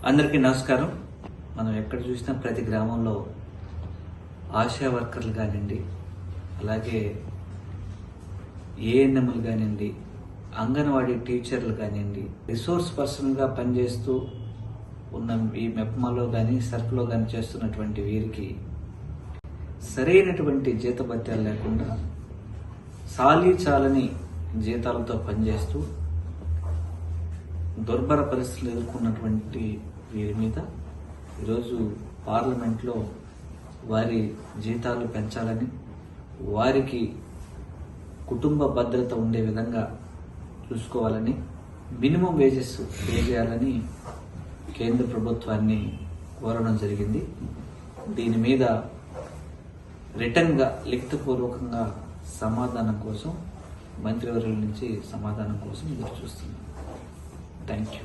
అందరికీ నమస్కారం. మనం ఎక్కడ చూసినా ప్రతి గ్రామంలో ఆశా వర్కర్లు కానివ్వండి, అలాగే ఏఎన్ఎంలు కానివ్వండి, అంగన్వాడీ టీచర్లు కానివ్వండి, రిసోర్స్ పర్సన్గా పనిచేస్తూ ఉన్న ఈ మెప్మాలో కానీ సర్ఫ్లో కానీ చేస్తున్నటువంటి వీరికి సరైనటువంటి జీతభత్యాలు లేకుండా చాలని జీతాలతో పనిచేస్తూ దుర్భర పరిస్థితులు ఎదుర్కొన్నటువంటి వీరి మీద ఈరోజు పార్లమెంట్లో వారి జీతాలు పెంచాలని, వారికి కుటుంబ భద్రత ఉండే విధంగా చూసుకోవాలని, మినిమం వేజెస్ పే చేయాలని కేంద్ర ప్రభుత్వాన్ని కోరడం జరిగింది. దీని మీద రిటర్న్గా లిఖితపూర్వకంగా సమాధానం కోసం మంత్రివర్యుల నుంచి సమాధానం కోసం ఎదురు చూస్తున్నాం. Thank you.